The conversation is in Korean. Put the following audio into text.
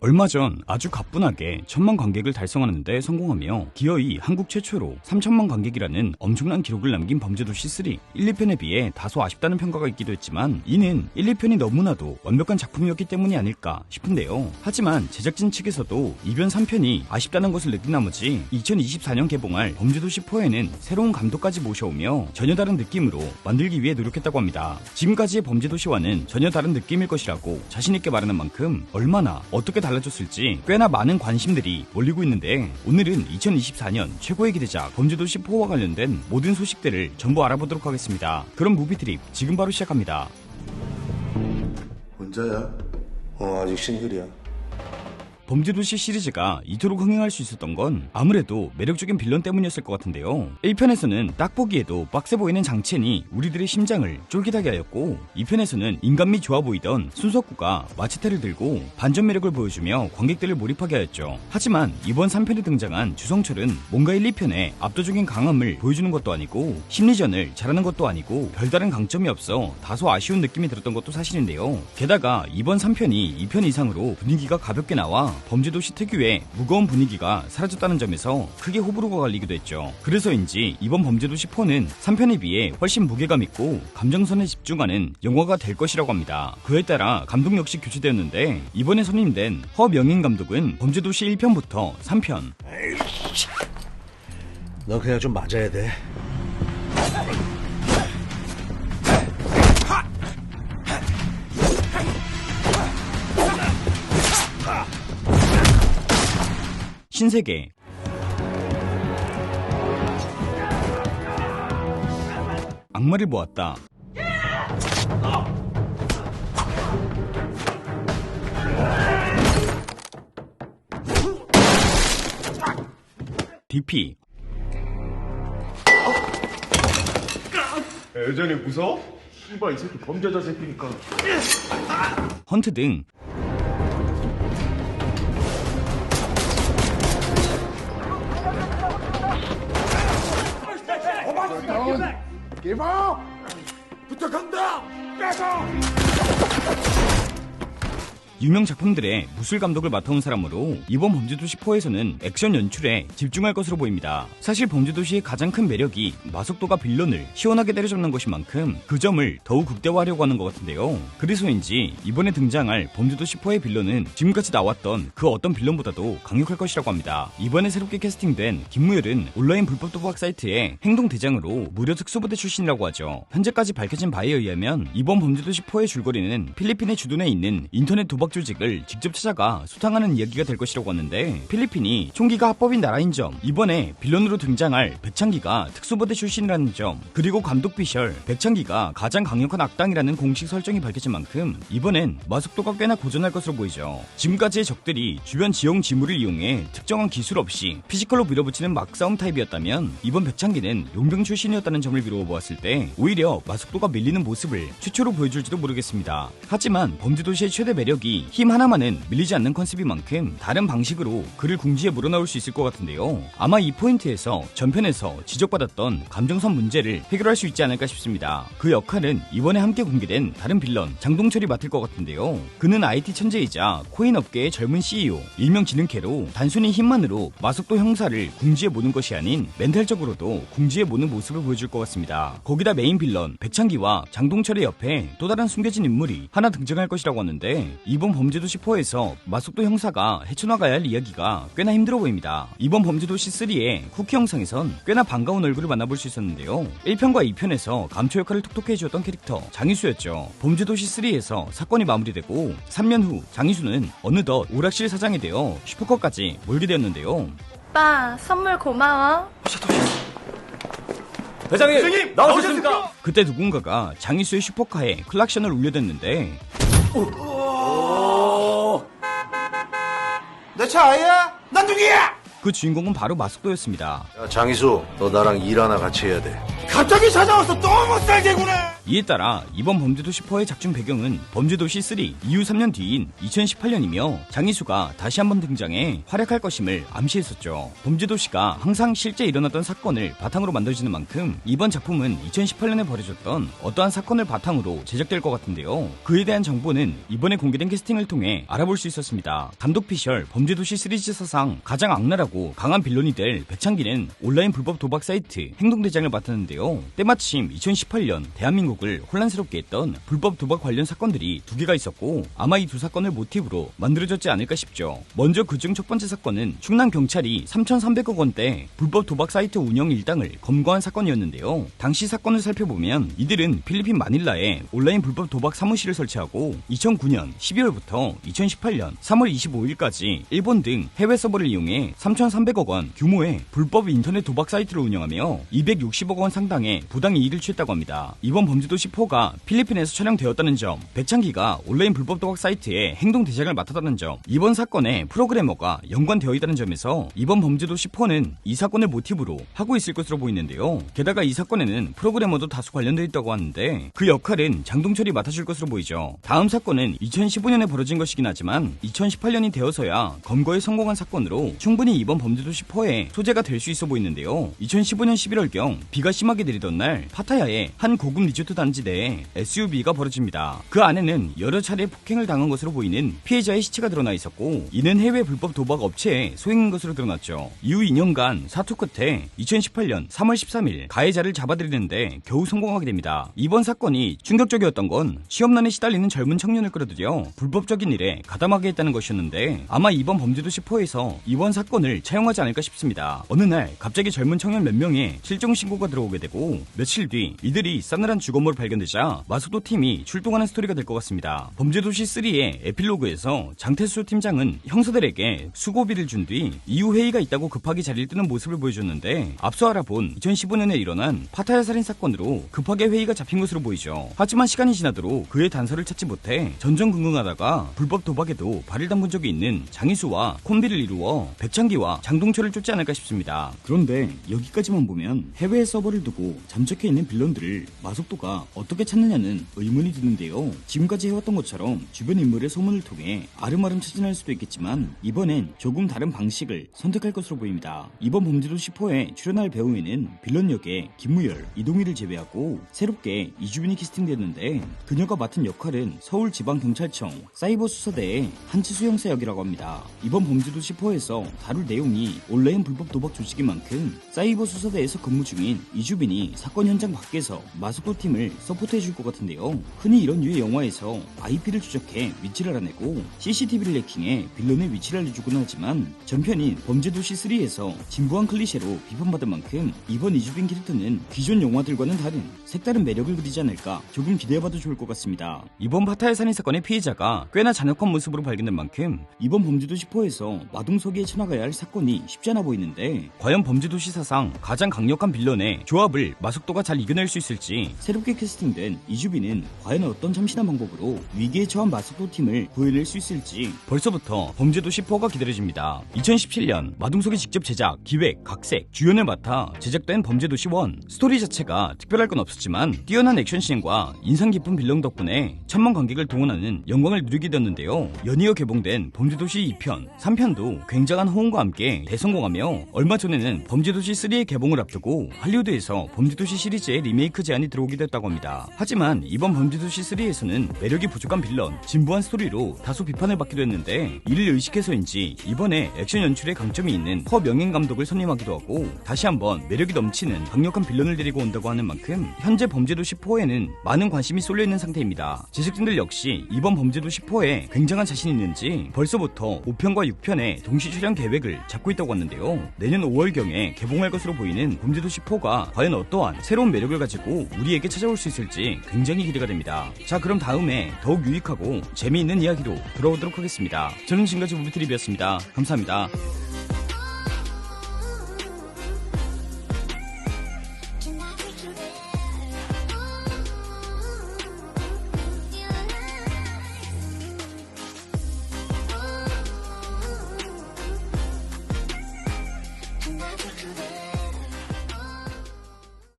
얼마 전 아주 가뿐하게 1000만 관객을 달성하는 데 성공하며 기어이 한국 최초로 3000만 관객이라는 엄청난 기록을 남긴 범죄도시 3. 1, 2편에 비해 다소 아쉽다는 평가가 있기도 했지만 이는 1, 2편이 너무나도 완벽한 작품이었기 때문이 아닐까 싶은데요. 하지만 제작진 측에서도 이번 3편이 아쉽다는 것을 느낀 나머지 2024년 개봉할 범죄도시 4에는 새로운 감독까지 모셔오며 전혀 다른 느낌으로 만들기 위해 노력했다고 합니다. 지금까지의 범죄도시와는 전혀 다른 느낌일 것이라고 자신있게 말하는 만큼 얼마나 어떻게 달라졌을지 꽤나 많은 관심들이 몰리고 있는데, 오늘은 2024년 최고의 기대작 범죄도시 4와 관련된 모든 소식들을 전부 알아보도록 하겠습니다. 그럼 무비트립 지금 바로 시작합니다. 혼자야? 아직 싱글이야. 범죄도시 시리즈가 이토록 흥행할 수 있었던 건 아무래도 매력적인 빌런 때문이었을 것 같은데요. 1편에서는 딱 보기에도 빡세 보이는 장첸이 우리들의 심장을 쫄깃하게 하였고, 2편에서는 인간미 좋아 보이던 순석구가 마체테를 들고 반전 매력을 보여주며 관객들을 몰입하게 하였죠. 하지만 이번 3편에 등장한 주성철은 뭔가 1, 2편에 압도적인 강함을 보여주는 것도 아니고 심리전을 잘하는 것도 아니고 별다른 강점이 없어 다소 아쉬운 느낌이 들었던 것도 사실인데요. 게다가 이번 3편이 2편 이상으로 분위기가 가볍게 나와 범죄도시 특유의 무거운 분위기가 사라졌다는 점에서 크게 호불호가 갈리기도 했죠. 그래서인지 이번 범죄도시 4는 3편에 비해 훨씬 무게감 있고 감정선에 집중하는 영화가 될 것이라고 합니다. 그에 따라 감독 역시 교체되었는데, 이번에 선임된 허명인 감독은 범죄도시 1편부터 3편 너 그냥 좀 맞아야 돼. 신세계, 악마를 보았다, DP, 여전히 무서워? 씨발 이 새끼 범죄자 새끼니까. 헌트 등 개봐! 부탁한다! 빼서! 유명 작품들의 무술 감독을 맡아온 사람으로 이번 범죄도시 4에서는 액션 연출에 집중할 것으로 보입니다. 사실 범죄도시의 가장 큰 매력이 마속도가 빌런을 시원하게 때려잡는 것인 만큼 그 점을 더욱 극대화하려고 하는 것 같은데요. 그래서인지 이번에 등장할 범죄도시 4의 빌런은 지금까지 나왔던 그 어떤 빌런보다도 강력할 것이라고 합니다. 이번에 새롭게 캐스팅된 김무열은 온라인 불법 도박 사이트의 행동대장으로 무려 특수부대 출신이라고 하죠. 현재까지 밝혀진 바에 의하면 이번 범죄도시 4의 줄거리는 필리핀의 주둔에 있는 인터넷 도박 조직을 직접 찾아가 소탕하는 이야기가 될 것이라고 하는데, 필리핀이 총기가 합법인 나라인 점, 이번에 빌런으로 등장할 백창기가 특수부대 출신이라는 점, 그리고 감독 비셜 백창기가 가장 강력한 악당이라는 공식 설정이 밝혀진 만큼 이번엔 마속도가 꽤나 고전할 것으로 보이죠. 지금까지의 적들이 주변 지형 지물을 이용해 특정한 기술 없이 피지컬로 밀어붙이는 막싸움 타입이었다면, 이번 백창기는 용병 출신이었다는 점을 미루어 보았을 때 오히려 마속도가 밀리는 모습을 최초로 보여줄지도 모르겠습니다. 하지만 범죄도시의 최대 매력이 힘 하나만은 밀리지 않는 컨셉인 만큼 다른 방식으로 그를 궁지에 물어나올 수 있을 것 같은데요. 아마 이 포인트에서 전편에서 지적받았던 감정선 문제를 해결할 수 있지 않을까 싶습니다. 그 역할은 이번에 함께 공개된 다른 빌런 장동철이 맡을 것 같은데요. 그는 IT 천재이자 코인 업계의 젊은 CEO, 일명 지능캐로 단순히 힘만으로 마속도 형사를 궁지에 모는 것이 아닌 멘탈적으로도 궁지에 모는 모습을 보여줄 것 같습니다. 거기다 메인 빌런 백창기와 장동철의 옆에 또 다른 숨겨진 인물이 하나 등장할 것이라고 하는데, 이번 범죄도시 4에서 마속도 형사가 헤쳐나가야 할 이야기가 꽤나 힘들어 보입니다. 이번 범죄도시 3의 쿠키 영상에선 꽤나 반가운 얼굴을 만나볼 수 있었는데요. 1편과 2편에서 감초 역할을 톡톡히 해주었던 캐릭터 장희수였죠. 범죄도시 3에서 사건이 마무리되고 3년 후 장희수는 어느덧 오락실 사장이 되어 슈퍼컵까지 몰게 되었는데요. 오빠, 선물 고마워. 회장님 나오셨습니까? 그때 누군가가 장희수의 슈퍼카에 클락션을 울려댔는데, 내 차 아니야? 난 누구야? 그 주인공은 바로 마속도였습니다. 야, 장희수, 너 나랑 일 하나 같이 해야 돼. 갑자기 찾아와서 너무 쌀개구네. 이에 따라 이번 범죄도시 4의 작중 배경은 범죄도시 3 이후 3년 뒤인 2018년이며 장희수가 다시 한번 등장해 활약할 것임을 암시했었죠. 범죄도시가 항상 실제 일어났던 사건을 바탕으로 만들어지는 만큼 이번 작품은 2018년에 벌어졌던 어떠한 사건을 바탕으로 제작될 것 같은데요. 그에 대한 정보는 이번에 공개된 캐스팅을 통해 알아볼 수 있었습니다. 감독 피셜 범죄도시 시리즈 사상 가장 악랄하고 강한 빌런이 될 배창기는 온라인 불법 도박 사이트 행동대장을 맡았는데요. 때마침 2018년 대한민국을 혼란스럽게 했던 불법 도박 관련 사건들이 두 개가 있었고 아마 이 두 사건을 모티브로 만들어졌지 않을까 싶죠. 먼저 그중 첫 번째 사건은 충남 경찰이 3,300억 원대 불법 도박 사이트 운영 일당을 검거한 사건이었는데요. 당시 사건을 살펴보면 이들은 필리핀 마닐라에 온라인 불법 도박 사무실을 설치하고 2009년 12월부터 2018년 3월 25일까지 일본 등 해외 서버를 이용해 3,300억 원 규모의 불법 인터넷 도박 사이트를 운영하며 260억 원 상당의 부당 이익을 취했다고 합니다. 이번 범죄도시 4가 필리핀에서 촬영되었다는 점, 배창기가 온라인 불법 도박 사이트의 행동 대장을 맡았다는 점, 이번 사건에 프로그래머가 연관되어 있다는 점에서 이번 범죄도시 4는 이 사건을 모티브로 하고 있을 것으로 보이는데요. 게다가 이 사건에는 프로그래머도 다수 관련되어 있다고 하는데 그 역할은 장동철이 맡아줄 것으로 보이죠. 다음 사건은 2015년에 벌어진 것이긴 하지만 2018년이 되어서야 검거에 성공한 사건으로 충분히 이번 범죄도시 4의 소재가 될 수 있어 보이는데요. 2015년 11월경 비가 심하게 내리던 날 파타야의 한 고급 리조트 단지 내에 SUV가 벌어집니다. 그 안에는 여러 차례 폭행을 당한 것으로 보이는 피해자의 시체가 드러나 있었고 이는 해외 불법 도박 업체의 소행인 것으로 드러났죠. 이후 2년간 사투 끝에 2018년 3월 13일 가해자를 잡아들이는데 겨우 성공하게 됩니다. 이번 사건이 충격적이었던 건 취업난에 시달리는 젊은 청년을 끌어들여 불법적인 일에 가담하게 했다는 것이었는데 아마 이번 범죄도시 4에서 이번 사건을 차용하지 않을까 싶습니다. 어느 날 갑자기 젊은 청년 몇 명의 실종 신고가 들어오게 되고 며칠 뒤 이들이 싸늘한 주검으로 발견되자 마소도 팀이 출동하는 스토리가 될 것 같습니다. 범죄도시 3의 에필로그에서 장태수 팀장은 형사들에게 수고비를 준 뒤 이후 회의가 있다고 급하게 자리를 뜨는 모습을 보여줬는데 앞서 알아본 2015년에 일어난 파타야 살인 사건으로 급하게 회의가 잡힌 것으로 보이죠. 하지만 시간이 지나도록 그의 단서를 찾지 못해 전전긍긍하다가 불법 도박에도 발을 담근 적이 있는 장희수와 콤비를 이루어 배창기와 장동철을 쫓지 않을까 싶습니다. 그런데 여기까지만 보면 해외 서버를 두고 잠적해 있는 빌런들을 마속도가 어떻게 찾느냐는 의문이 드는데요. 지금까지 해왔던 것처럼 주변 인물의 소문을 통해 아름아름 찾아낼 수도 있겠지만 이번엔 조금 다른 방식을 선택할 것으로 보입니다. 이번 범죄도시 4에 출연할 배우에는 빌런 역의 김무열, 이동희를 제외하고 새롭게 이주빈이 캐스팅됐는데 그녀가 맡은 역할은 서울지방경찰청 사이버수사대의 한치수 형사 역이라고 합니다. 이번 범죄도시 4에서 다룰 내용이 온라인 불법 도박 조직인 만큼 사이버수사대에서 근무 중인 이주빈이 사건 현장 밖에서 마속도 팀을 서포트해줄 것 같은데요. 흔히 이런 류의 영화에서 IP를 추적해 위치를 알아내고 CCTV를 해킹해 빌런의 위치를 알려주곤 하지만 전편인 범죄도시 3에서 진부한 클리셰로 비판받은 만큼 이번 이주빈 캐릭터는 기존 영화들과는 다른 색다른 매력을 그리지 않을까 조금 기대해봐도 좋을 것 같습니다. 이번 파타야 살인 사건의 피해자가 꽤나 잔혹한 모습으로 발견된 만큼 이번 범죄도시 4에서 마동석이에 쳐나가야 할 사건이 쉽지 않아 보이는데 과연 범죄도시 사상 가장 강력한 빌런의 조합을 마속도가 잘 이겨낼 수 있을지 새롭게 캐스팅된 이주빈은 과연 어떤 참신한 방법으로 위기에 처한 마속도 팀을 구해낼 수 있을지 벌써부터 범죄도시 4가 기다려집니다. 2017년 마동석이 직접 제작, 기획, 각색, 주연을 맡아 제작된 범죄도시 1 스토리 자체가 특별할 건 없었지만 뛰어난 액션씬과 인상 깊은 빌런 덕분에 천만 관객을 동원하는 영광을 누리게 되었는데요. 연이어 개봉된 범죄도시 2편, 3편도 굉장한 호응과 함께 대성공하며 얼마 전에는 범죄도시 3의 개봉을 앞두고 할리우드에서 범죄도시 시리즈의 리메이크 제안이 들어오기도 했다고 합니다. 하지만 이번 범죄도시 3에서는 매력이 부족한 빌런, 진부한 스토리로 다소 비판을 받기도 했는데 이를 의식해서인지 이번에 액션 연출에 강점이 있는 허명행 감독을 선임하기도 하고 다시 한번 매력이 넘치는 강력한 빌런을 데리고 온다고 하는 만큼 현재 범죄도시 4에는 많은 관심이 쏠려있는 상태입니다. 제작진들 역시 이번 범죄도시 4에 굉장한 자신이 있는지 벌써부터 5편과 6편의 동시 출연 계획을 잡고 있다고 하는데요. 내년 5월경에 개봉할 것으로 보이는 범죄도시 4가 과연 어떠한 새로운 매력을 가지고 우리에게 찾아올 수 있을지 굉장히 기대가 됩니다. 자, 그럼 다음에 더욱 유익하고 재미있는 이야기로 돌아오도록 하겠습니다. 저는 지금까지 무비트립이었습니다. 감사합니다.